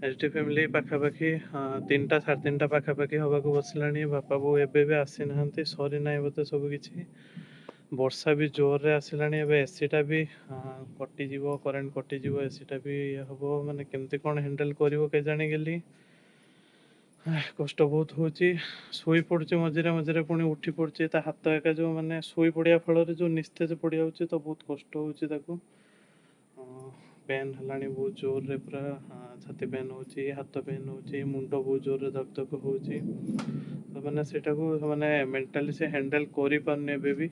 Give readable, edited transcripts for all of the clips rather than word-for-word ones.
HD family पाखापाखि 3टा 3:30 पाखापाखि हवाको बसलानी बापा बो एबे भी आसी नाहंती सरी नाय बोते सब किछि वर्षा भी जोर रे आसिलानी एबे एसीटा भी कटि जीवो करंट कटि जीवो एसीटा भी हबो माने केमती कोन हैंडल करिवो के जानि गेली कष्ट बहुत होची सोई पड़ुची मझिरे मझिरे पुणी उठी पड़ुची ता हाथ एका जो माने सोई पड़िया फल जो निस्तेज पड़ जाउची तो बहुत कष्ट होची ताकू पेन हलानी बहुत जोर रे पूरा छाती पेन होची हाथ पेन होची मुंड बहुत जोर रे धक धक होची तो माने सेटा को माने मेंटली से हैंडल करि पारने बेबी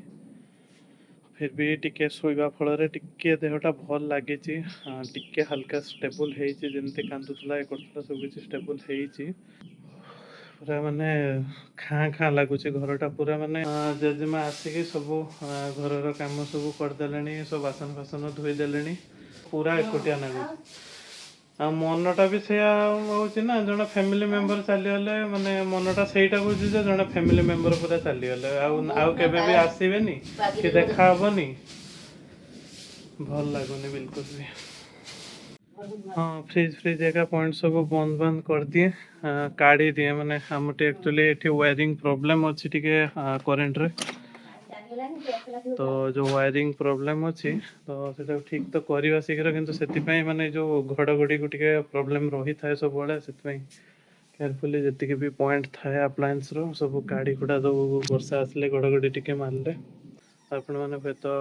फिर भी टिके सोइबा फल रे टिके देहटा भल लागे टिके हल्का स्टेबल हेची जेमती कांदुतला ए करतला सब किछि स्टेबल हेची पूरा माने खाँ खाँ लगुच घरटा पूरा माने जेजेमा आसिक सब घर काम सब करदे सब बासन फासन धोईदे पूरा एकुटिया लगुच मनटा भी से ना जड़े फैमिली मेंबर चलीगले माने मनटा से बुझे जड़े फैमिली मेंबर पूरा चलीगले आके भी आसबेनि कि देखा हेनी भल लगुनि बिल्कुल भी हाँ फ्रिज फ्रिज एका पॉइंट सब बंद बंद कर दिए काढ़ी दिए माने हम एक्चुअली ये वायरिंग प्रॉब्लम अच्छी टिके करेंट रे तो जो वायरिंग प्रॉब्लम अच्छी तो सेटा ठीक तो करवा शीघ्र किंतु से माने जो घड़घड़ी को टिके प्रॉब्लम रही था सब बड़े से केयरफुली जी भी पॉइंट थाए अप्लायंस रो सब काढ़ी कुड़ा सब वर्षा आसले घड़घड़ी टिके मारले आपण मैंने हूँ तो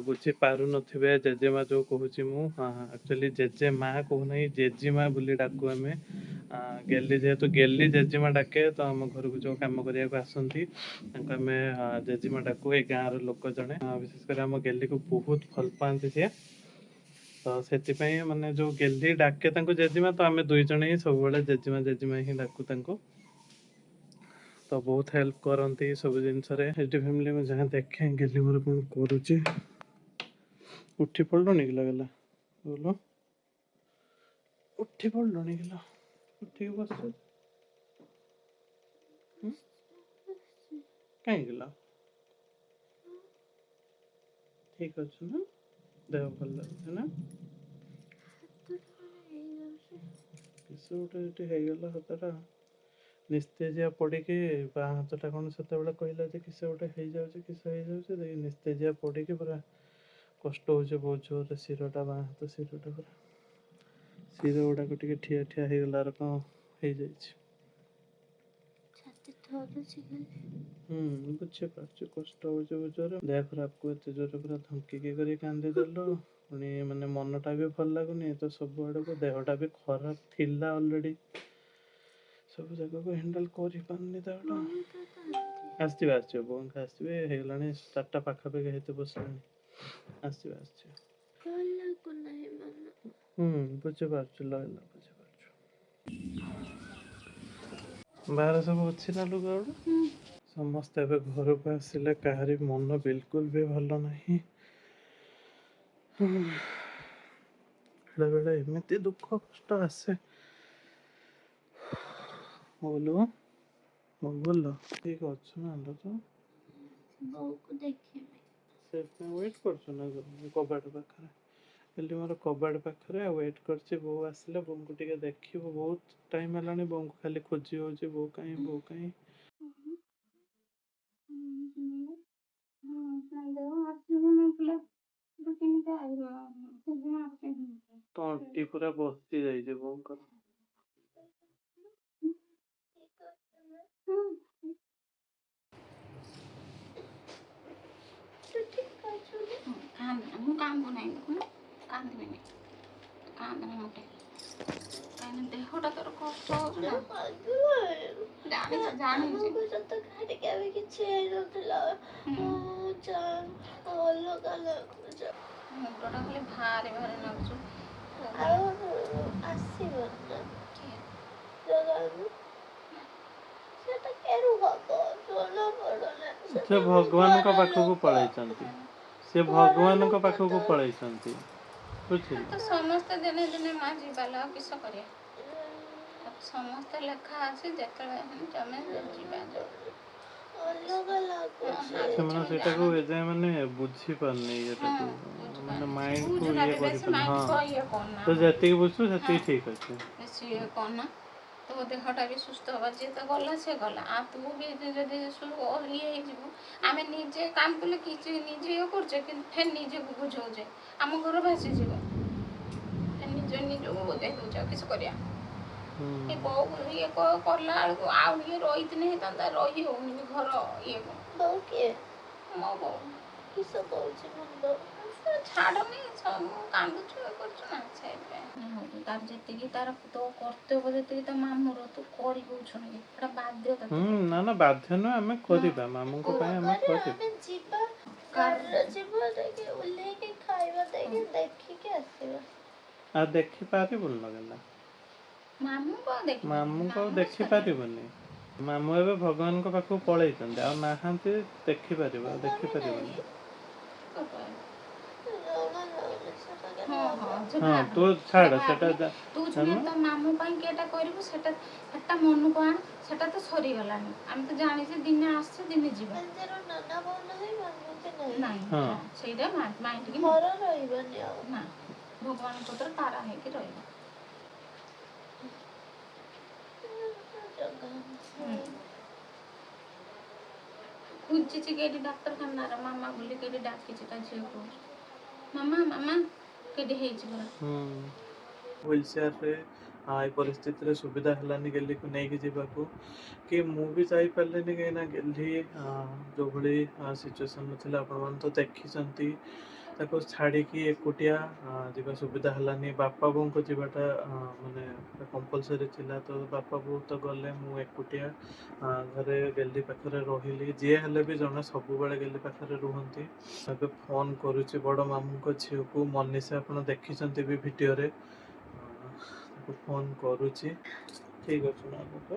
बुझी पार थे जेजेमा जो कहूँ एक्चुअली जेजेमा कहूना जेजीमा बोली डाकू आम गेली जेहेतु गेली जेजीमा डाके तो आम घर को जो कम करने आसती आम जेजीमा डाकू ये गाँव लोक जड़े विशेषकर आम गेली को बहुत भल पाती सी तो से माने जो गेली डाके जेजीमा तो आम दुई जन ही सब जेजीमा जेजीमा ही डाकू तो बहुत हेल्प करती सब जिन फैमिली में जहाँ देखे गेली मोर कौन करुच्ची उठी पड़लुनि कि लगला बोलो उठी पड़लुनि कि उठी बस कहीं ठीक अच्छे ना देह भल लगे ना किस गोटे हाथटा निस्तेजिया पड़िकी बा हाथटा कौन से कहला किस गोटे किस निस्तेजिया पड़िकी पूरा कष्ट हो बहुत जोर शिरटा बा हाथ शिरटा पूरा शिर गुड़ाक टे ठिया ठिया हो गलार कौन हो बुझे पार्छ कष्ट हो जोर देह खराब को एत जोर पूरा धमकी कर कांदी देलु पुणी माने मनटा भी भल लगुनि तो सब आड़ को देहटा भी खराब थिला ऑलरेडी सब जगह को हैंडल करि पारनी देहटा आसवे बोंक आसवे हेगलानी 4टा पाखापाखि हेतु बसलानी आसवे बुझे पार्छ लगला बुझे पार्छ बाहर सब अच्छी ना लुगा समस्ते घर को आसिले कहारी मन बिल्कुल भी भल नहीं बेले एमती दुख कष्ट आसे बोलो बोल ठीक अच्छे ना तो वेट कर कबाड़ पाखे कल मोर कबाड़ पाखे वेट कर बो आसिले बो को टे देख बहुत टाइम है बो को खाली खोजी हो बो कहीं तंटी पूरा बसी जाइए बोंकर देहटा तोर कष्ट मुंडटा खाली भारी भारी लगुच से भगवान का पाखक पलैं से भगवान का पाखक पलैं बुझे तो समस्ते दिने दिने माँ जीवाला किस कर समस्ते लेखा अच्छे जिते जमे जीवा ଅଲଗା ଲାଗୁଛି। ସେମାନେ ସେଇଟାକୁ ଏଯାଏଁ ମାନେ ବୁଝିପାରୁନି ଏଟାକୁ ମାନେ ମାଇଣ୍ଡକୁ ଇଏ କରିପାରୁନି। ହଁ ତ ଯେତିକି ବୁଝୁଛୁ ସେତିକି ଠିକ୍ ଅଛି। ବେଶୀ ଇଏ କରନା, ତୋ ଦେହଟା ବି ସୁସ୍ଥ ହବା, ଯିଏ ତ ଗଲା ସେ ଗଲା, ଆଉ ତୁ ବି ଯଦି ଇଏ ହେଇଯିବୁ, ଆମେ ନିଜେ କାମ କଲେ କିଛି ନିଜେ ଇଏ କରୁଛେ କିନ୍ତୁ ଫେର୍ ନିଜକୁ ବୁଝଉଛେ, ଆମ ଘର ଭାସିଯିବ, ଫେର୍ ନିଜକୁ ବୁଝେଇ ଦେଉଛେ ଆଉ କିଛି କରିବା। ଏ ବୋଉ ଇଏ କଲା ବେଳକୁ ଆଉ ଇଏ ରହିଥିଲେ ହେଇଥାନ୍ତା, ରହି ହେଉନି ବି ଘର ଇଏକୁ। ବୋଉ କିଏ? ମୋ ବୋଉ କିସ କହୁଛି ମୁଣ୍ଡ? ଛାଡ଼ୁନି, କାନ୍ଦୁଛୁ ଇଏ କରୁଛୁ ନା, ସେଇଥିପାଇଁ ତାର ଯେତିକି ତାର ତୋ କର୍ତ୍ତବ୍ୟ ଯେତିକି ତା ମାମୁଁର ତୁ କରିବୁଛୁ ନା, ଏଟା ବାଧ୍ୟତା। ନା ନା ବାଧ୍ୟ ନୁହେଁ, ଆମେ କରିବା ମାମୁଙ୍କ ପାଇଁ ଆମେ କରିବା। ଆମେ ଯିବା, କାରରେ ଯିବା, ଯାଇକି ଓହ୍ଲେଇକି ଖାଇବା ଦେଇକି ଦେଖିକି ଆସିବା। ଆଉ ଦେଖିପାରିବୁନି ନା କେନ୍ତା? ମାମୁଁଙ୍କୁ ଆଉ ମାମୁଁଙ୍କୁ ଆଉ ଦେଖିପାରିବୁନି। ମାମୁଁ ଏବେ ଭଗବାନଙ୍କ ପାଖକୁ ପଳେଇଛନ୍ତି, ଆଉ ନାହାନ୍ତି ଦେଖିପାରିବ ଆଉ ଦେଖିପାରିବନି। ହଁ ତୁ ଛାଡ଼ ସେଟା ତୁ ତ ମାମୁଁ ପାଇଁ କେଟା କରିବୁ, ସେଟା ମନକୁ ଆଣ, ସେଟା ତ ସରିଗଲାଣି, ଆମେ ତ ଜାଣିଛେ ଦିନେ ଆସିছে ଦିନେ ଯିବା। ନାନା ବୋଉ ନାହିଁ, ମାମୁଁ ବି ନାହିଁ, ହଁ ସେଇଟା ମାଇଣ୍ଡିକି ଘର ରହିବନି ଆଉ ନା, ଭଗବାନଙ୍କ କତିରେ ତାରା ହେଇକି ରହିବ। ଖୋଜିଛି କେଠି ଡାକ୍ତରଖାନାର ମାମା ବୋଲି, କେଠି ଡାକିଛି ତା ଝିଅକୁ, ମାମା ମାମା କେଠି ହେଇଛି ପରା। ହୁଇଲ ଚେୟାରରେ ଏ ପରିସ୍ଥିତିରେ ସୁବିଧା ହେଲାନି ଗେଲିକୁ ନେଇକି ଯିବାକୁ, କି ମୁଁ ବି ଯାଇପାରିଲିନି କାହିଁକିନା ଗେଲି ଯେଉଁଭଳି ସିଚୁଏସନ୍ ଥିଲା ଆପଣମାନେ ତ ଦେଖିଛନ୍ତି, ତାକୁ ଛାଡ଼ିକି ଏକୁଟିଆ ଯିବା ସୁବିଧା ହେଲାନି। ବାପା ବୋଉଙ୍କ ଯିବାଟା ମାନେ କମ୍ପଲସରି ଥିଲା, ତ ବାପା ବୋଉ ତ ଗଲେ, ମୁଁ ଏକୁଟିଆ ଘରେ ଗେଲି ପାଖରେ ରହିଲି। ଯିଏ ହେଲେ ବି ଜଣେ ସବୁବେଳେ ଗେଲି ପାଖରେ ରୁହନ୍ତି। ଏବେ ଫୋନ୍ କରୁଛି ବଡ଼ ମାମୁଁଙ୍କ ଝିଅକୁ, ମନୀଷା ଆପଣ ଦେଖିଛନ୍ତି ବି ଭିଡ଼ିଓରେ, ତାକୁ ଫୋନ୍ କରୁଛି। ଠିକ୍ ଅଛି ନା ବାପା?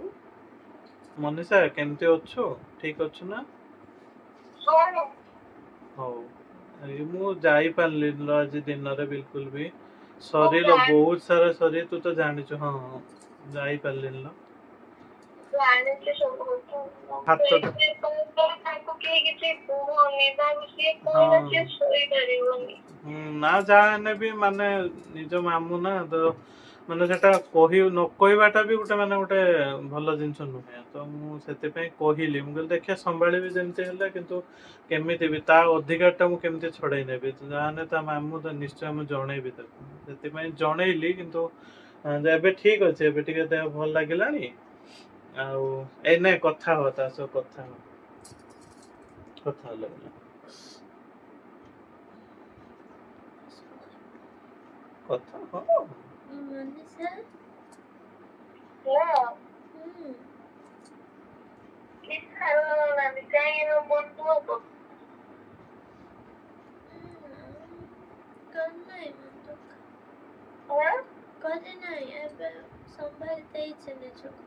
ମନୀଷା କେମିତି ଅଛୁ? ଠିକ୍ ଅଛୁ ନା? ହଉ, ଏଇ ମୁଁ ଯାଇପାରିଲିନି ଲୋ ଆଜି ଦିନରେ ବିଲକୁଲ ବି। ସରି ଲୋ, ବହୁତ ସାରା ସରି, ତୁ ତ ଜାଣିଛୁ। ହଁ ଯାଇପାରିଲିନି ଲୋ। ନା ଯାହା ହେଲେ ବି ମାନେ ନିଜ ମାମୁଁ ନା, ତ ମାନେ ସେଟା ନ କହିବାଟା ବି ଗୋଟେ ମାନେ ଗୋଟେ ଭଲ ଜିନିଷ ନୁହେଁ। ତ ମୁଁ ସେଥିପାଇଁ କହିଲି, ମୁଁ କହିଲି ଦେଖିଆ ସମ୍ଭାଳିବି ଯେମିତି ହେଲେ, କିନ୍ତୁ କେମିତି ବି ତା ଅଧିକାରଟା ମୁଁ କେମିତି ଛଡ଼େଇ ନେବି, ଯାହାହେଲେ ତା ମାମୁଁ ତ ନିଶ୍ଚୟ ମୁଁ ଜଣେଇବି ତାକୁ। ସେଥିପାଇଁ ଜଣେଇଲି, କିନ୍ତୁ ଏବେ ଠିକ୍ ଅଛି, ଏବେ ଟିକେ ଦେହ ଭଲ ଲାଗିଲାଣି। ଆଉ ଏଇ ନାଇଁ କଥା ହବ, ତା ସହ କଥା ହେଲେ କଥା ହବ। ମନୀଷା କରି ନାହିଁ, ଏବେ ସମ୍ଭାଳି ଦେଇଛି ନିଜକୁ।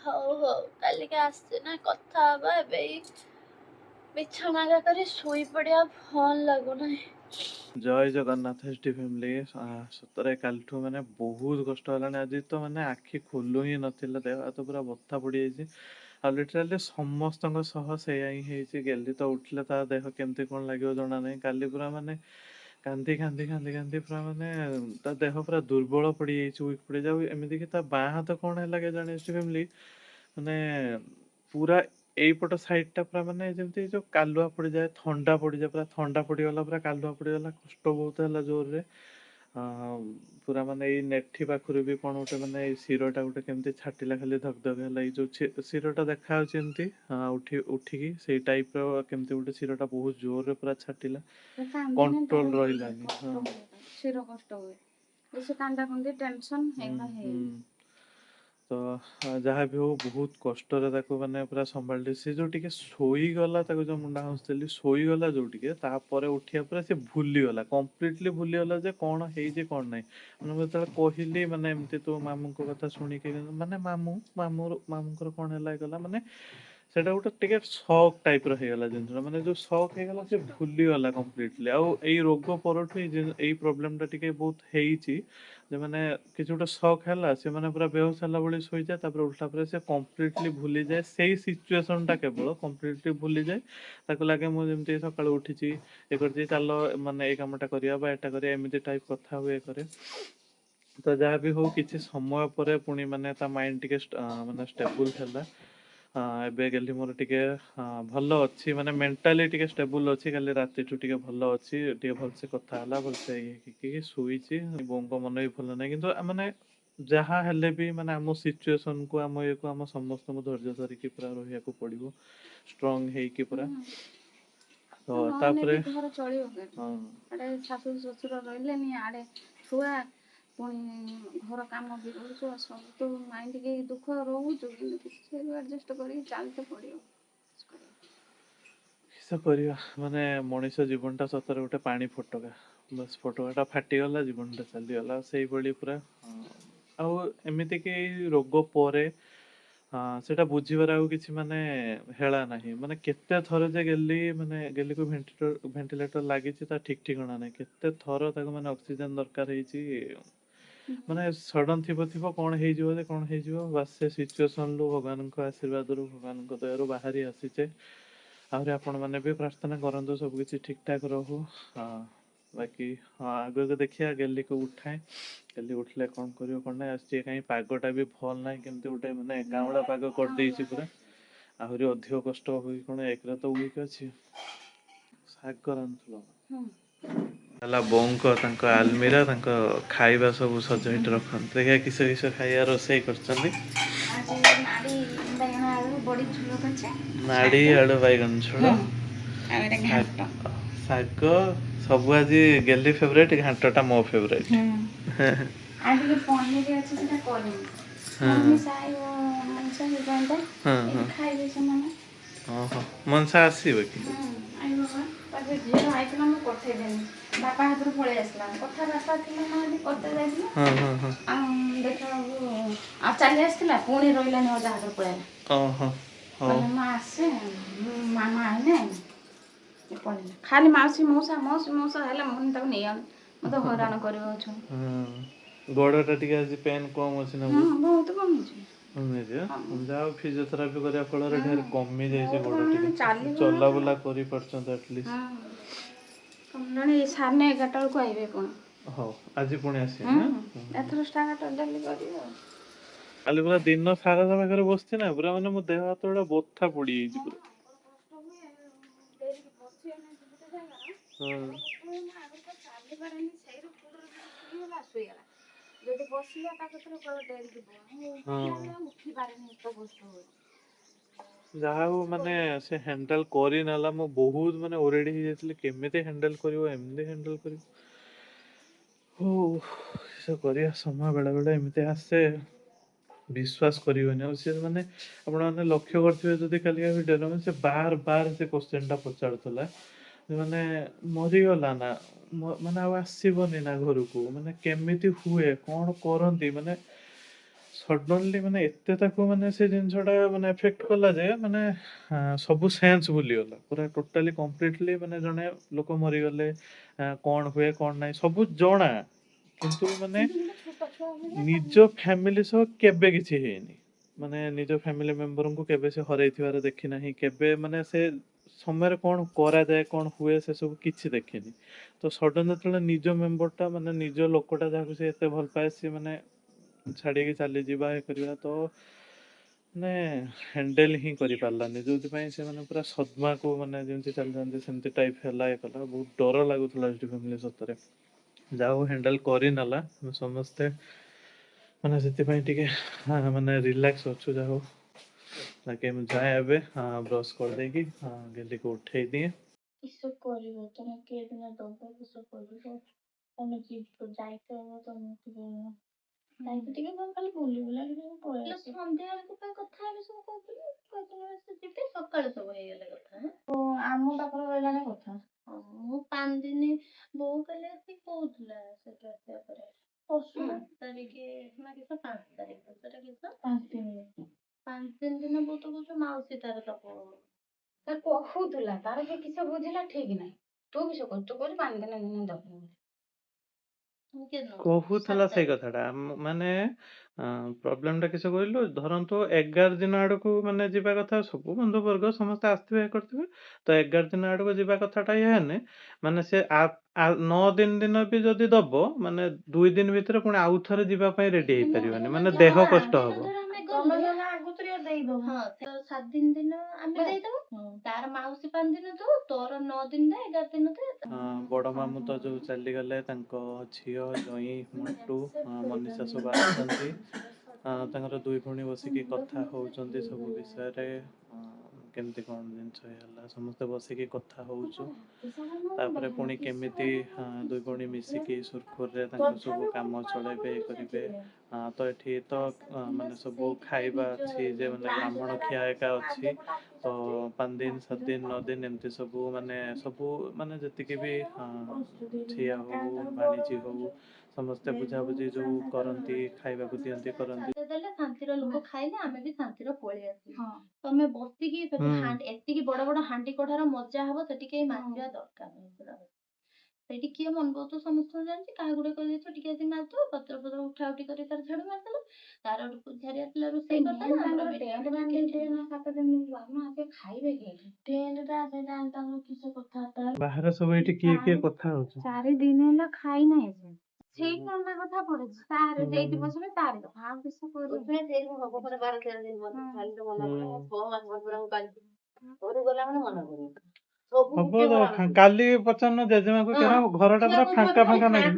ହଉ ହଉ, କାଲିକି ଆସିଛି ନା କଥା ହବା। ଏବେ ବିଛଣା କରି ଶୋଇ ପଡିଆ, ଭଲ ଲାଗୁନାହିଁ। ଜୟ ଜଗନ୍ନାଥ ଏଚଡି ଫ୍ୟାମିଲି। ସତରେ କାଲିଠୁ ମାନେ ବହୁତ କଷ୍ଟ ହେଲାଣି। ଆଜି ତ ମାନେ ଆଖି ଖୋଲୁ ହିଁ ନଥିଲା, ଦେହ ହାତ ପୁରା ବଥା ପଡ଼ିଯାଇଛି। ଆଉ ଲିଟରାଲି ସମସ୍ତଙ୍କ ସହ ସେଇଆ ହିଁ ହେଇଛି। ଗେଲି ତ ଉଠିଲେ ତା ଦେହ କେମିତି କ'ଣ ଲାଗିବ ଜଣା ନାହିଁ। କାଲି ପୁରା ମାନେ କାନ୍ଦି କାନ୍ଦି କାନ୍ଦି କାନ୍ଦି ପୁରା ମାନେ ତା ଦେହ ପୁରା ଦୁର୍ବଳ ପଡ଼ିଯାଇଛି, ୱିକ୍ ପଡ଼ିଯାଉ। ଏମିତିକି ତା ବାଁ ହାତ କ'ଣ ହେଲା କେଜାଣି ଏଚଡି ଫ୍ୟାମିଲି, ମାନେ ପୁରା ଏଇପଟ ସାଇଡ୍ଟା ପୁରା ମାନେ ଯେମିତି ଯୋଉ କାଲୁଆ ପଡ଼ିଯାଏ, ଥଣ୍ଡା ପଡ଼ିଯାଏ, ପୁରା ଥଣ୍ଡା ପଡ଼ିଗଲା, ପୁରା କାଲୁଆ ପଡ଼ିଗଲା, କଷ୍ଟ ବହୁତ ହେଲା ଜୋରରେ। ପୁରା ମାନେ ଏଇ ନେଠି ପାଖରୁ ବି କ'ଣ ଗୋଟେ ମାନେ ଏଇ ଶିରଟା ଗୋଟେ କେମିତି ଛାଟିଲା, ଖାଲି ଧକ୍ ଧକ୍ ହେଲା। ଏଇ ଯୋଉ ଶିରଟା ଦେଖାଯାଉଛି ଏମିତି ଉଠିକି, ସେଇ ଟାଇପ୍ର କେମିତି ଗୋଟେ ଶିରଟା ବହୁତ ଜୋରରେ ପୁରା ଛାଟିଲା, କଣ୍ଟ୍ରୋଲ ରହିଲାନି। ଶିର କଷ୍ଟ ହୁଏ, ବେଶୀ କାନ୍ଦା କୁନ୍ଦି ଟେନସନ୍ ହେଇଗଲା। ତ ଯାହା ବି ହଉ ବହୁତ କଷ୍ଟରେ ତାକୁ ମାନେ ପୁରା ସମ୍ଭାଳିଲି। ସେ ଯୋଉ ଟିକେ ଶୋଇଗଲା, ତାକୁ ଯୋଉ ମୁଣ୍ଡା ହଉଥିଲି ଶୋଇଗଲା ଯୋଉ ଟିକେ, ତାପରେ ଉଠିବା ପରେ ସେ ଭୁଲିଗଲା, କମ୍ପ୍ଲିଟଲି ଭୁଲିଗଲା ଯେ କ'ଣ ହେଇଛି କ'ଣ ନାହିଁ। ମାନେ ମୁଁ ଯେତେବେଳେ କହିଲି ମାନେ ଏମିତି ତୋ ମାମୁଁଙ୍କ କଥା ଶୁଣିକି, ମାନେ ମାମୁଁଙ୍କର କ'ଣ ହେଲା ଗଲା, ମାନେ ସେଟା ଗୋଟେ ଟିକେ ସକ୍ ଟାଇପର ହେଇଗଲା ଜିନିଷଟା, ମାନେ ଯୋଉ ସକ୍ ହେଇଗଲା ସେ ଭୁଲିଗଲା କମ୍ପ୍ଲିଟଲି। ଆଉ ଏଇ ରୋଗ ପରଠୁ ଏଇ ପ୍ରୋବ୍ଲେମଟା ଟିକେ ବହୁତ ହେଇଛି, ଯେ ମାନେ କିଛି ଗୋଟେ ସକ୍ ହେଲା ସେ ମାନେ ପୁରା ବେହୋସ ହେଲା ଭଳି ଶୋଇଯାଏ, ତାପରେ ଉଠିଲା ପରେ ସେ କମ୍ପ୍ଲିଟଲି ଭୁଲିଯାଏ ସେଇ ସିଚୁଏସନଟା, କେବଳ କମ୍ପ୍ଲିଟଲି ଭୁଲିଯାଏ। ତାକୁ ଲାଗେ ମୁଁ ଯେମିତି ସକାଳୁ ଉଠିଛି ଇଏ କରିଛି, ଚାଲ ମାନେ ଏଇ କାମଟା କରିବା ବା ଏଟା କରିବା, ଏମିତି ଟାଇପ କଥା ହୁଏ କରେ। ତ ଯାହା ବି ହଉ କିଛି ସମୟ ପରେ ପୁଣି ମାନେ ତା ମାଇଣ୍ଡ ଟିକେ ମାନେ ଷ୍ଟେବୁଲ ହେଲା। ଏବେ ଗେଲି ମୋର ଟିକେ ଭଲ ଅଛି, ମାନେ ମେଣ୍ଟାଲି ଟିକେ ଷ୍ଟେବୁଲ ଅଛି। କାଲି ରାତିଠୁ ଟିକେ ଭଲ ଅଛି, ଟିକେ ଭଲସେ କଥା ହେଲା, ଭଲସେ ଇଏ ହେଇକି ଶୋଇଛି। ବୋଉଙ୍କ ମନ ବି ଭଲ ନାହିଁ, କିନ୍ତୁ ମାନେ ଯାହା ହେଲେ ବି ମାନେ ଆମ ସିଚୁଏସନକୁ, ଆମ ଇଏକୁ, ଆମ ସମସ୍ତଙ୍କୁ ଧୈର୍ଯ୍ୟ ଧରିକି ପୁରା ରହିବାକୁ ପଡିବ, ଷ୍ଟ୍ରଙ୍ଗ ହେଇକି ପୁରା। ତ ନହେଲେ ତାପରେ ବି ଘର ଚଳିବ କେମିତି? ହଁ ଆଡେ ଶାଶୁ ଶ୍ୱଶୁର ରହିଲେନି, ଆଡେ ଛୁଆ, ପୁଣି ଘର କାମ ବି କରୁଛୁ, ସବୁ ତ ମାଇଣ୍ଡିକି ଦୁଃଖ ରହୁଛୁ, କିନ୍ତୁ କିଛି ଆଡଜଷ୍ଟ କରିକି ଚାଲିତେ ପଡ଼ିବ। କିସ କରିବା, ମାନେ ମଣିଷ ଜୀବନଟା ସତରେ ଗୋଟେ ପାଣି ଫୋଟକା, ବାସ୍ ଫୋଟକାଟା ଫାଟିଗଲା, ଜୀବନଟା ଚାଲିଗଲା ସେଇଭଳି ପୁରା। ଆଉ ଏମିତି କି ଏଇ ରୋଗ ପରେ ସେଟା ବୁଝିବାର ଆଉ କିଛି ମାନେ ହେଳା ନାହିଁ। ମାନେ କେତେ ଥର ଯେ ଗେଲିକୁ ଭେଣ୍ଟିଲେଟର ଲାଗିଛି ତା ଠିକ ଠିକଣା ନାହିଁ, କେତେ ଥର ତାକୁ ମାନେ ଅକ୍ସିଜେନ ଦରକାର ହେଇଛି। ମାନେ ସଡନ ଥିବ କଣ ହେଇଯିବ ଯେ କଣ ହେଇଯିବ, ବାସ୍ ସେ ସିଚୁଏସନରୁ ଭଗବାନଙ୍କ ଆଶୀର୍ବାଦରୁ, ଭଗବାନଙ୍କ ଦୟାରୁ ବାହାରି ଆସିଛେ। ଆହୁରି ଆପଣ ମାନେ ବି ପ୍ରାର୍ଥନା କରନ୍ତୁ ସବୁ କିଛି ଠିକ ଠାକ ରହୁ। ବାକି ଆଗକୁ ଦେଖିବା, ଗେଲିକୁ ଉଠାଏ, ଗେଲି ଉଠିଲେ କଣ କରିବ କଣ ନାହିଁ। ଆସିଛି କାହିଁ ପାଗଟା ବି ଭଲ ନାହିଁ, କେମିତି ଗୋଟେ ମାନେ ଗାଉଁଳା ପାଗ କରିଦେଇଛି ପୁରା। ଆହୁରି ଅଧିକ କଷ୍ଟ ହବ କି କଣ, ଏକରେ ତ ୱିକ୍ ଅଛି। ଶାଗ ରାନ୍ଧୁଥିଲ ହେଲା ବୋଉଙ୍କ, ତାଙ୍କ ଆଲମିରା, ତାଙ୍କ ଖାଇବା ସବୁ ସଜାଇଟି ରଖନ୍ତି। ଦେଖିବା କିସ କିସ ଖାଇବା ରୋଷେଇ କରିଛନ୍ତି। ଆଜି ନାଡ଼ି ବାଇଗଣ ଆଳୁ ବଡ଼ି ଝୋଳ କରିଛି, ନାଡ଼ି ଶାଗ, ଆଳୁ ବାଇଗଣ ଝୋଳ, ଆଉ ଏଇଟା ଘାଣ୍ଟ। ଶାଗ, ସବୁ ଆଜି ଗେଲି ଫେବରାଇଟ୍, ଘାଣ୍ଟଟା ମୋ ଫେବରାଇଟ୍। ଆଉ ଟିକେ ପନିର ଅଛି, ସେଟା କରିନି, ମନସା ଆଇବ, ମନସା ହେଇଯାନ୍ତା, ଏଠି ଖାଇବେ ସେମାନେ। ଓହୋ, ମନସା ଆସିବ କି? ଆଇବ ବା, ତାପରେ ଝିଅ ଆଇଥିଲା ମୁଁ ପଠେଇଦେନି, ବାପା ହାତରୁ ପଳେଇ ଆସିଲା, କଥାବାର୍ତ୍ତା ଥିଲା ନା ଏଠି କଟକ ଯାଇଥିଲା। ଆଉ ଦେଖିଲା ବେଳକୁ ଆଉ ଚାଲି ଆସିଥିଲା, ପୁଣି ରହିଲାନି, ଅଜା ହାତରୁ ପଳେଇଲା। ଓହୋ, ହଉ। କହିଲା ମା ଆସେ, ମାମା ଆଇନେ ପଳେଇଲା। ଖାଲି ମାଉସୀ ମଉସା ମାଉସୀ ମଉସା ହେଲେ, ମୁଁ ତାକୁ ନେଇଯାଉନି, ମତେ ହଇରାଣ କରିବ ଅଛନ୍ତି। ଗୋଡଟା ଟିକେ ଆଜି ପେନ୍ କମ ଅଛି ନା ହଁ ବହୁତ? ବହୁତ କମିଛି। କମିଯାଇଛି, ହଁ ଯାହା ହଉ ଫିଜିଓଥେରାପି କରିବା ଫଳରେ ଢେର କମି ଯାଇଛି ବହୁତ ଗୋଡ କମିଲାଣି, ଟିକେ, ଚାଲି ଚଲାବୁଲା କରିପାରୁଛନ୍ତି ଆଟଲିଷ୍ଟ। କମିଲାଣି, 11:30 ବେଳକୁ ଆଇବେ ପୁଣି। ହଉ, ଆଜି ପୁଣି ଆସିବେ? ଏଥର ଷ୍ଟାର୍ଟ ଡେଲି କରିବେ ଆଉ। କାଲି ପୁରା ଦିନ ସାରା ତା ପାଖରେ ବସିଛି ନା, ପୁରା ମାନେ ମୋ ଦେହ ହାତ ଗୁଡା ବଥା ପଡିଯାଇଛି ପୁରା। ଯଦି ବସିଲା ତା କତିରେ କହିବ ଡେରିକି ବ, ମୁଁ ଉଠିଲା ହଁ। ବେଳେ ଆଉ ଉଠି ପାରେନି, ଏତେ କଷ୍ଟ ହୁଏ। ଯାହା ହଉ ମାନେ ସେ ହ୍ୟାଣ୍ଡେଲ କରିନେଲା, ମୁଁ ବହୁତ ମାନେ ଓରେଡି ହେଇଯାଇଥିଲି, କେମିତି ହ୍ୟାଣ୍ଡେଲ କରିବ, ଏମିତି ହ୍ୟାଣ୍ଡେଲ କରିବ। ହଉ, କିସ କରିବା, ସମୟ ବେଳେ ବେଳେ ଏମିତି ଆସେ। ବିଶ୍ୱାସ କରିବନି, ଆଉ ସେ ମାନେ ଆପଣ ମାନେ ଲକ୍ଷ୍ୟ କରିଥିବେ ଯଦି କାଲିକା ଭିଡିଓରେ, ମାନେ ସେ ବାର ବାର ସେ କୋଶ୍ଚିନ୍ ଟା ପଚାରୁଥିଲା, ମାନେ ମରିଗଲା ନା, ମାନେ ଆଉ ଆସିବନି ନା ଘରକୁ, ମାନେ କେମିତି ହୁଏ, କଣ କରନ୍ତି, ମାନେ ସଡନଲି ମାନେ ଏତେ ତାକୁ ମାନେ ସେ ଜିନିଷ ଟା ମାନେ ଏଫେକ୍ଟ କଲା ଯେ, ମାନେ ସବୁ ସେନ୍ସ ଭୁଲିଗଲା ପୁରା ଟୋଟାଲି କମ୍ପ୍ଲିଟଲି। ମାନେ ଜଣେ ଲୋକ ମରିଗଲେ କଣ ହୁଏ କଣ ନାହିଁ ସବୁ ଜଣା, କିନ୍ତୁ ମାନେ ନିଜ ଫ୍ୟାମିଲି ସହ କେବେ କିଛି ହେଇନି, ମାନେ ନିଜ ଫ୍ୟାମିଲି ମେମ୍ବରଙ୍କୁ କେବେ ସେ ହରେଇଥିବାର ଦେଖି ନାହିଁ, କେବେ ମାନେ ସେ ସମୟରେ କଣ କରାଯାଏ କଣ ହୁଏ ସେ ସବୁ କିଛି ଦେଖିନି। ତ ସଡନ ଯେତେବେଳେ ନିଜ ମେମ୍ବର ଟା, ମାନେ ନିଜ ଲୋକଟା ଯାହାକୁ ସେ ଏତେ ଭଲ ପାଏ, ସିଏ ମାନେ ଛାଡିକି ଚାଲିଯିବା ଇଏ କରିବା, ତ ମାନେ ହ୍ୟାଣ୍ଡେଲ ହିଁ କରିପାରିଲାନି, ଯୋଉଥିପାଇଁ ସେମାନେ ପୁରା ସଦମାକୁ ମାନେ ଯେମିତି ଚାଲିଯାଆନ୍ତି ସେମିତି ଟାଇପ ହେଲା, ଇଏ କଲା, ବହୁତ ଡର ଲାଗୁଥିଲା ସେଠି ଫ୍ୟାମିଲି ସତରେ। ଯା ହଉ ହ୍ୟାଣ୍ଡେଲ କରିନେଲା, ଆମେ ସମସ୍ତେ ମାନେ ସେଥିପାଇଁ ଟିକେ ମାନେ ରିଲାକ୍ସ ଅଛୁ। ଯାହା ହଉ, ବାକି ମୁଁ ଯାଏ ଏବେ ବ୍ରଶ କରିଦେଇକି ଗେଲିକୁ ଉଠେଇ ଦିଏ। କିସ କରିବ ତମେ, କେଦିନ ଦବ କିସ କରିବ, ତମେ ଯାଇଥିବ ତମକୁ ଟିକେ ମୁଁ ଖାଲି ବୁଲି ବୁଲାକି ଟିକେ ପଳେଇ ଆସିବି। ସନ୍ଧ୍ୟା ବେଳକୁ ପାଇଁ କଥା ହେଲେ ସବୁ କହୁଥିଲେ, କହିଥିଲେ ଯିବେ ସକାଳୁ ସବୁ ହେଇଗଲେ କଥା। ଓ ଆମ ପାଖରେ ରହିଲାନି କଥା। ମୁଁ 5 ଦିନ ବୋଉ କାଲି ଆସିକି କହୁଥିଲା ସେଠୁ ଆସିବା ପରେ, ପରଶୁ 5 ତାରିଖ ନା କିସ 5 ତାରିଖ, ସେଟା କିସ 5 ଦିନ 5 ଦିନ ବହୁତ କହୁଛୁ ମାଉସୀ ତାର ଦବ। ତାର କହୁଥିଲା ତାର ବି କିଛି ବୁଝିଲା ଠିକ ନାହିଁ। ତୁ ବି କହୁଛୁ ତୁ କହୁଛୁ 5 ଦିନ ଦବୁ ବୋଲି। କହୁଥିଲା ସେଇ କଥାଟା ମାନେ ପ୍ରୋବ୍ଲେମ ଟା କିସ କହିଲୁ ଧରନ୍ତୁ 11 ଦିନ ଆଡକୁ ମାନେ ଯିବା କଥା ସବୁ ବନ୍ଧୁ ବର୍ଗ ସମସ୍ତେ ଆସିଥିବେ ଇଏ କରିଥିବେ ତ 11 ଦିନ ଆଡକୁ ଯିବା କଥାଟା ଇଏ ହେନେ ମାନେ ସେ 9 ଦିନ ବି ଯଦି ଦବ ମାନେ 2 ଦିନ ଭିତରେ ପୁଣି ଆଉ ଥରେ ଯିବା ପାଇଁ ରେଡି ହେଇପାରିବନି ମାନେ ଦେହ କଷ୍ଟ ହବ। ତମେ ଜଣେ ଆଗତୁରିଆ ଦେଇଦବ। ହଁ 7 ଦିନ ଆମେ ଦେଇଦବ ତାର ମାଉସୀ 5 ଦିନ ଦଉ ତୋର 9 ଦିନ 11 ଦିନ ଦେ। ବଡ ମାମୁଁ ତ ଯୋଉ ଚାଲିଗଲେ ତାଙ୍କ ଝିଅ ଜଇଁ ମଣ୍ଟୁ ମନୀଷା ସବୁ ଆସିଛନ୍ତି ତାଙ୍କର 2 ଭଉଣୀ ବସିକି କଥା ହଉଛନ୍ତି ସବୁ ବିଷୟରେ କେମିତି କଣ ଜିନିଷ ହେଲା ସମସ୍ତେ ବସିକି କଥା ହଉଛୁ ତାପରେ ପୁଣି କେମିତି 2 ଭଉଣୀ ମିଶିକି ସୁରୁଖୁରୁରେ ତାଙ୍କ ସବୁ କାମ ଚଳେଇବେ କରିବେ ତ ଏଠି ତ ମାନେ ସବୁ ଖାଇବା ଅଛି ଯେ ମାନେ ବ୍ରାହ୍ମଣ ଖିଆ ଏକା ଅଛି ତ 5 ଦିନ 7 ଦିନ 9 ଦିନ ଏମିତି ସବୁ ମାନେ ଯେତିକି ବି ଝିଆ ହଉ ବାଣିଜୀ ହଉ ସମସ୍ତେ ବୁଝାବୁଝି ଯୋଉ କରନ୍ତି ଖାଇବାକୁ ଦିଅନ୍ତି କରନ୍ତି। ଦେଲେ ଶାନ୍ତିର ଲୋକ ଖାଇଲେ ଆମେ ବି ଶାନ୍ତିର ପଳେଇ ଆସିବୁ। ତମେ ବସିକି ଏତିକି ବଡ ବଡ ହାଣ୍ଡି କଢାର ମଜା ହବ ସେଠି କେହି ମାଜିବା ଦରକାର ନାହିଁ। ସେଇଠି କିଏ ମନ ବହୁତ ସମସ୍ତଙ୍କୁ ଜାଣିଛି କାହା ଗୁଡେ କହିଦେଇଥିବ ଟିକେ ଆସି ମାରିଦବ ପତ୍ର ପତ୍ର ଉଠା ଉଠି କରି ତାର ଝାଡୁ ମାରିଦେଲ ତାର ପୂଜାରୀ ଆସିଲା ରୋଷେଇ କରିଦେଲା। ବାହାରେ ସବୁ ଏଇଠି କିଏ କିଏ କଥା ହଉଛି 4 ଦିନ ହେଲା ଖାଇ ନାହିଁ ସେ ସେଇ କଣ କଥା ପଡୁଛି ତାର ସେଇଠି ବସିବେ ତାର ଆଉ କିଛି ହବ ତ କାଲି ପଚାରୁନ ଜେଜେମାକୁ କେରା ଘରଟା ପୁରା ଫାଙ୍କା ଫାଙ୍କା ନାଗିବ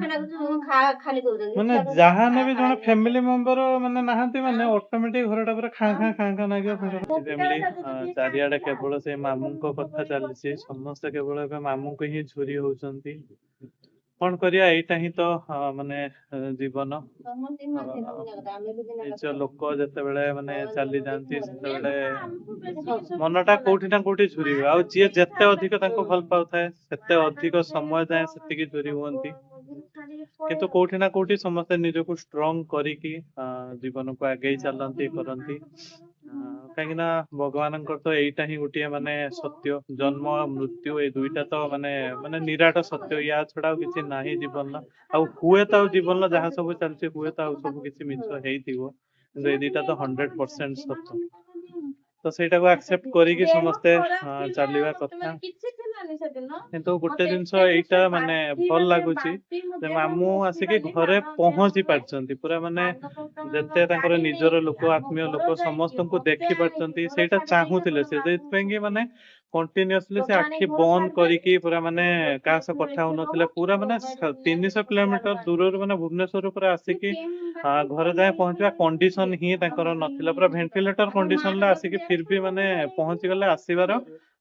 ମାନେ ଯାହା ନେବି ଜଣେ ଫ୍ୟାମିଲି ମେମ୍ବର ମାନେ ନାହାନ୍ତି ମାନେ ଅଟୋମେଟିକ ଘରଟା ପୁରା ଖାଁ ଖାଁ ନାଗିବ। ଚାରିଆଡେ କେବଳ ସେ ମାମୁଁଙ୍କ କଥା ଚାଲିଛି ସମସ୍ତେ କେବଳ ଏବେ ମାମୁଁଙ୍କୁ ହିଁ ଝୁରି ହଉଛନ୍ତି କଣ କରିବା ଏଇଟା ହିଁ ତ ମାନେ ଜୀବନ ନିଜ ଲୋକ ଯେତେବେଳେ ମାନେ ଚାଲିଯାଆନ୍ତି ସେତେବେଳେ ମନଟା କୋଉଠି ନା କୋଉଠି ଝୁରିବ ଆଉ ଯିଏ ଯେତେ ଅଧିକ ତାଙ୍କୁ ଭଲ ପାଉଥାଏ ସେତେ ଅଧିକ ସମୟ ଯାଏ ସେତିକି ଝୁରି ହୁଅନ୍ତି କିନ୍ତୁ କୋଉଠି ନା କୋଉଠି ସମସ୍ତେ ନିଜକୁ ଷ୍ଟ୍ରଙ୍ଗ କରିକି ଜୀବନକୁ ଆଗେଇ ଚାଲନ୍ତି କରନ୍ତି କାହିଁକି ନା ଭଗବାନଙ୍କର ତ ଏଇଟା ହିଁ ଗୋଟିଏ ମାନେ ସତ୍ୟ ଜନ୍ମ ଆଉ ମୃତ୍ୟୁ ଏଇ ଦୁଇଟା ତ ମାନେ ନିରାଟ ସତ୍ୟ ୟା ଛଡା ଆଉ କିଛି ନାହିଁ ଜୀବନର ଆଉ ହୁଏତ ଆଉ ଜୀବନର ଯାହା ସବୁ ଚାଲିଛି ହୁଏତ ଆଉ ସବୁ କିଛି ମିଛ ହେଇଥିବ କିନ୍ତୁ ଏଇ ଦିଟା ତ 100% ସତ ତ ସେଇଟାକୁ ଆକ୍ସେପ୍ଟ କରିକି ସମସ୍ତେ ଚାଲିବା କଥା କିନ୍ତୁ ଗୋଟେ ଜିନିଷ ଏଇଟା ମାନେ ଭଲ ଲାଗୁଛି ଯେ ମାମୁଁ ଆସିକି ଘରେ ପହଞ୍ଚି ପାରିଛନ୍ତି ପୁରା ମାନେ ଯେତେ ତାଙ୍କର ନିଜର ଲୋକ ଆତ୍ମୀୟ ଲୋକ ସମସ୍ତଙ୍କୁ ଦେଖି ପାରୁଛନ୍ତି ସେଇଟା ଚାହୁଁଥିଲେ ସେ ସେଇଥିପାଇଁ କି ମାନେ କଣ୍ଟିନ୍ୟୁଅସଲି ସେ ଆଖି ବନ୍ଦ କରିକି ପୁରା ମାନେ କାହା ସହ କଥା ହଉନଥିଲେ ପୁରା ମାନେ 300 କିଲୋମିଟର ଦୂରରୁ ମାନେ ଭୁବନେଶ୍ୱରରୁ ପୁରା ଆସିକି ଘରେ ଯାଏ ପହଞ୍ଚିବା କଣ୍ଡିସନ ହିଁ ତାଙ୍କର ନଥିଲା ପୁରା ଭେଣ୍ଟିଲେଟର କଣ୍ଡିସନରେ ଆସିକି ଫିର ବି ମାନେ ପହଞ୍ଚିଗଲେ ଆସିବାର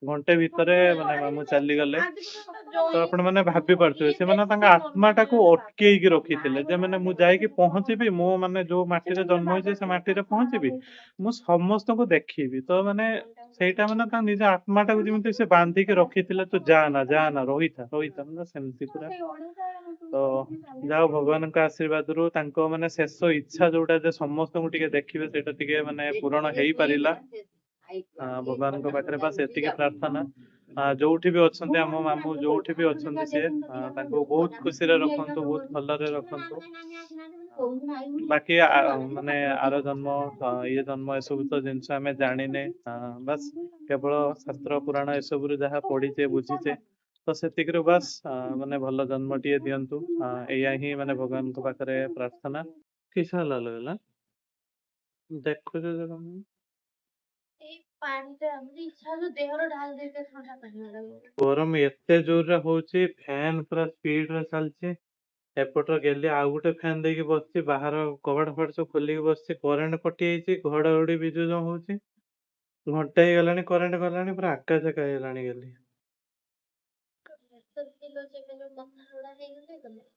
ଘଣ୍ଟେ ଭିତରେ ମାନେ ମାମୁଁ ଚାଲିଗଲେ ତ ଆପଣ ମାନେ ଭାବି ପାରୁଥିବେ ସେମାନେ ତାଙ୍କ ଆତ୍ମାଟାକୁ ଅଟକେଇକି ରଖିଥିଲେ ଯେ ମାନେ ମୁଁ ଯାଇକି ପହଞ୍ଚିବି ମୁଁ ମାନେ ଯୋଉ ମାଟିରେ ଜନ୍ମ ହେଇଛି ସେ ମାଟିରେ ପହଞ୍ଚିବି ମୁଁ ସମସ୍ତଙ୍କୁ ଦେଖିବି ତ ମାନେ ସେଇଟା ମାନେ ତା ନିଜ ଆତ୍ମାଟାକୁ ଯେମିତି ସେ ବାନ୍ଧିକି ରଖିଥିଲେ ତୁ ଯା ନା ରହିଥା ମାନେ ସେମିତି ପୁରା ତ ଯାହା ଭଗବାନଙ୍କ ଆଶୀର୍ବାଦରୁ ତାଙ୍କ ମାନେ ଶେଷ ଇଚ୍ଛା ଯୋଉଟା ଯେ ସମସ୍ତଙ୍କୁ ଟିକେ ଦେଖିବେ ସେଇଟା ଟିକେ ମାନେ ପୂରଣ ହେଇପାରିଲା ଭଗବାନଙ୍କ ପାଖରେ ବାସ୍ ଏତିକି ପ୍ରାର୍ଥନା ଯୋଉଠି ବି ଅଛନ୍ତି ଆମ ମାମୁଁ ଯୋଉଠି ବି ଅଛନ୍ତି ସିଏ ତାଙ୍କୁ ବହୁତ ଖୁସିରେ ରଖନ୍ତୁ ବହୁତ ଭଲରେ ରଖନ୍ତୁ ବାକି ମାନେ ଆର ଜନ୍ମ ଇଏ ଜନ୍ମ ଏସବୁ ତ ଜିନିଷ ଆମେ ଜାଣିନେ ବାସ୍ କେବଳ ଶାସ୍ତ୍ର ପୁରାଣ ଏସବୁରୁ ଯାହା ପଢିଛେ ବୁଝିଛେ ତ ସେତିକିରୁ ବାସ୍ ମାନେ ଭଲ ଜନ୍ମଟିଏ ଦିଅନ୍ତୁ ଏଇଆ ହିଁ ମାନେ ଭଗବାନଙ୍କ ପାଖରେ ପ୍ରାର୍ଥନା କିସ ହେଲା ଦେଖୁଛୁ ଏଇ ପାଣିଟା ଆମର ଇଚ୍ଛା ହଉଛି ଦେହର ଢାଳି ଦେଇତେ ଥଣ୍ଡା ପାଣି ଗରମ ଏତେ ଜୋରରେ ହଉଛି ଫ୍ୟାନ ପୁରା ସ୍ପିଡରେ ଚାଲିଛି ଏପଟର ଗେଲି ଆଉ ଗୋଟେ ଫ୍ୟାନ ଦେଇକି ବସିଛି ବାହାର କବାଟ ଫବାଟ ସବୁ ଖୋଲିକି ବସିଛି କରେଣ୍ଟ କଟି ଯାଇଛି ଘଡଘଡି ବିଜୁଳି ଯୋଉ ହଉଛି ଘଣ୍ଟେ ହେଇଗଲାଣି କରେଣ୍ଟ ଗଲାଣି ପୁରା ଆକାଶ ହେଇଗଲାଣି ଗେଲି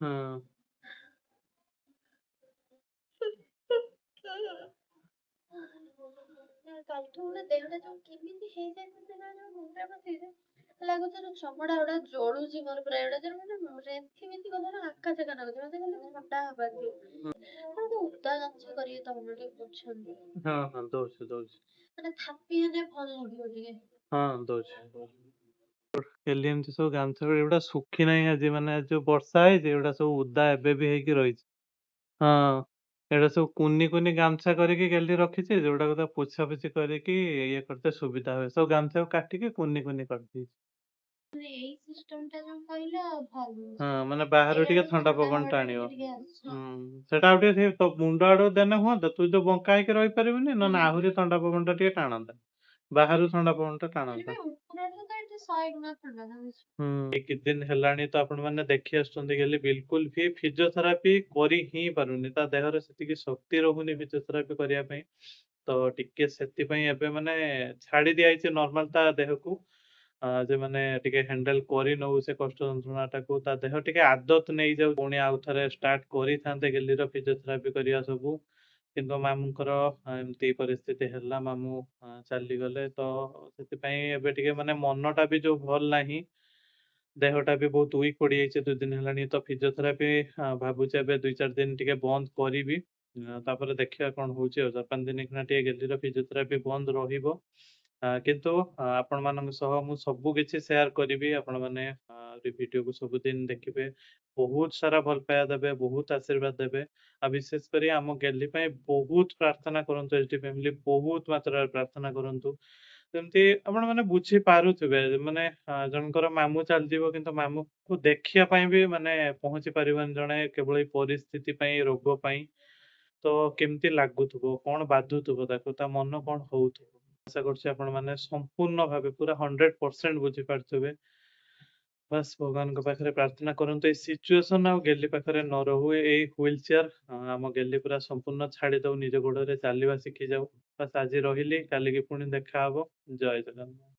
ହଁ କାଲିଠୁ ଗୋଟେ ଦେହଟା ଯୋଉ କେମିତି ହେଇଯାଇଛି ମୁଣ୍ଡରେ ବସିଛି ଲାଗୁଛି ନା ଚମଡ଼ା ଗୁଡା ଜଳୁଛି ମୋର ପୁରା ଏଗୁଡା ଯୋଉ ମାନେ ରେନ୍ଥି ମେନ୍ଥି କଥା ନା ଆକାଶ କାନ ଲାଗୁଛି ମତେ ଖାଲି ଥଣ୍ଡା ହବା ଦିଏ। ମାନେ ତ ଓଦା ଗାମୁଛା କରିକି ତମେ ଟିକେ ବୁଝନ୍ତି ଦଉଛି ମାନେ ଥାପି ହେଲେ ଭଲ ଲାଗିବ ଟିକେ। ଦଉଛି। କାଲି ଏମିତି ସବୁ ଗାମୁଛା ଏଗୁଡା ଶୁଖି ନାହିଁ ଆଜି, ମାନେ ଆଜି ଯୋଉ ବର୍ଷା ହେଇଛି ଏଗୁଡା ସବୁ ଓଦା ଏବେ ବି ହେଇକି ରହିଛି। ହଁ, ଏଗୁଡା ସବୁ କୁନି କୁନି ଗାମୁଛା କରିକି ଗେଲି ରଖିଛି, ଯୋଉଟାକୁ ତ ପୋଛାପୋଛି କରିକି ଇଏ କରିତେ ସୁବିଧା ହୁଏ। ସବୁ ଗାମୁଛାକୁ କାଟିକି କୁନି କୁନି କରିଦେଇଛି। ମାନେ ଏଇ ସିଷ୍ଟମ ଟା ଯୋଉ କହିଲ ଭଲ। ହଁ, ମାନେ ବାହାରୁ ଏଇଆ ଟିକେ ଟିକେ ଥଣ୍ଡା ଥଣ୍ଡା ପବନ ହବା ଟା ଟାଣିବ। ଟିକେ ଆସେ। ସେଟା ଆଉ ଟିକେ ତୋ ମୁଣ୍ଡ ଆଡକୁ ଦେନେ ହୁଅନ୍ତା, ତୁ ଯୋଉ ବଙ୍କା ହେଇକି ରହିପାରିବୁନି, ନହେଲେ ଆହୁରି ଥଣ୍ଡା ପବନ ଟା ଟିକେ ଟାଣନ୍ତା। ବାହାରୁ ଥଣ୍ଡା ପବନ ଟା ମାନେ ଟାଣନ୍ତା। ବି ଉପରଟା ତ ଏଠି 100 ଥଣ୍ଡା ଲାଗୁଛି। ଏଇ କିଛି ଦିନ ହେଲାଣି ତ ଆପଣ ମାନେ ଦେଖି ଆସୁଛନ୍ତି ଗେଲି ବିଲକୁଲ ବି ଫିଜିଓଥେରାପି କରି ହିଁ ପାରୁନି, ତା ଦେହରେ ସେତିକି ଶକ୍ତି ରହୁନି ଫିଜିଓଥେରାପି କରିବା ପାଇଁ। ତ ଟିକେ ସେଥିପାଇଁ ଏବେ ମାନେ ଛାଡି ଦିଆଯାଇଛି ନର୍ମାଲ ତା ଦେହକୁ, ଯେ ମାନେ ଟିକେ ହ୍ୟାଣ୍ଡେଲ କରି ନଉ ସେ କଷ୍ଟ ଯନ୍ତ୍ରଣାଟାକୁ। ତା ଦେହ ଟିକେ ଆଦତ ନେଇଯାଉ, ପୁଣି ଆଉ ଥରେ ଷ୍ଟାର୍ଟ କରିଥାନ୍ତେ ଗେଲିର ଫିଜିଓଥେରାପି କରିବା ସବୁ। କିନ୍ତୁ ମାମୁଁଙ୍କର ଏମିତି ପରିସ୍ଥିତି ହେଲା, ମାମୁଁ ଚାଲିଗଲେ। ତ ସେଥିପାଇଁ ଏବେ ଟିକେ ମାନେ ମନଟା ବି ଯୋଉ ଭଲ ନାହିଁ, ଦେହଟା ବି ବହୁତ ୱିକ୍ ପଡିଯାଇଛି 2 ଦିନ ହେଲାଣି। ତ ଫିଜିଓଥେରାପି ଭାବୁଛି ଏବେ 2-4 ଦିନ ଟିକେ ବନ୍ଦ କରିବି। ତାପରେ ଦେଖିବା କଣ ହଉଛି ଆଉ। 4-5 ଦିନ କିନା ଟିକେ ଗେଲିର ଫିଜିଓଥେରାପି ବନ୍ଦ ରହିବ। କିନ୍ତୁ ଆପଣମାନଙ୍କ ସହ ମୁଁ ସବୁ କିଛି ସେୟାର କରିବି। ଆପଣମାନେ ଭିଡିଓକୁ ସବୁଦିନ ଦେଖିବେ, ବହୁତ ସାରା ଭଲ ପାଇବା ଦେବେ, ବହୁତ ଆଶୀର୍ବାଦ ଦେବେ। ଆଉ ବିଶେଷ କରି ଆମ ଗେଲି ପାଇଁ ବହୁତ ପ୍ରାର୍ଥନା କରନ୍ତୁ। ଏଚଡି ଫ୍ୟାମିଲି ବହୁତ ମାତ୍ରାରେ ପ୍ରାର୍ଥନା କରନ୍ତୁ। ଯେମିତି ଆପଣ ମାନେ ବୁଝି ପାରୁଥିବେ, ମାନେ ଜଣଙ୍କର ମାମୁଁ ଚାଲିଯିବ କିନ୍ତୁ ମାମୁଁକୁ ଦେଖିବା ପାଇଁ ବି ମାନେ ପହଞ୍ଚି ପାରିବନି ଜଣେ, କେବଳ ଏଇ ପରିସ୍ଥିତି ପାଇଁ, ରୋଗ ପାଇଁ। ତ କେମିତି ଲାଗୁଥିବ, କଣ ବାଧୁଥିବ ତାକୁ, ତା ମନ କଣ ହଉଥିବ। ଆଶା କରୁଛି ଆପଣ ମାନେ ସମ୍ପୂର୍ଣ୍ଣ ଭାବେ ପୁରା 100% ବୁଝିପାରୁଥିବେ। ବାସ୍ ଭଗବାନଙ୍କ ପାଖରେ ପ୍ରାର୍ଥନା କରନ୍ତୁ ଏଇ ସିଚୁଏସନ ଆଉ ଗେଲି ପାଖରେ ନ ରହୁ। ଏଇ ହୁଇଲ ଚେୟାର ଆମ ଗେଲି ପୁରା ସମ୍ପୂର୍ଣ୍ଣ ଛାଡି ଦଉ, ନିଜ ଗୋଡରେ ଚାଲିବା ଶିଖି ଯାଉ। ବାସ୍ ଆଜି ରହିଲି, କାଲିକି ପୁଣି ଦେଖାହବ। ଜୟ ଜଗନ୍ନାଥ।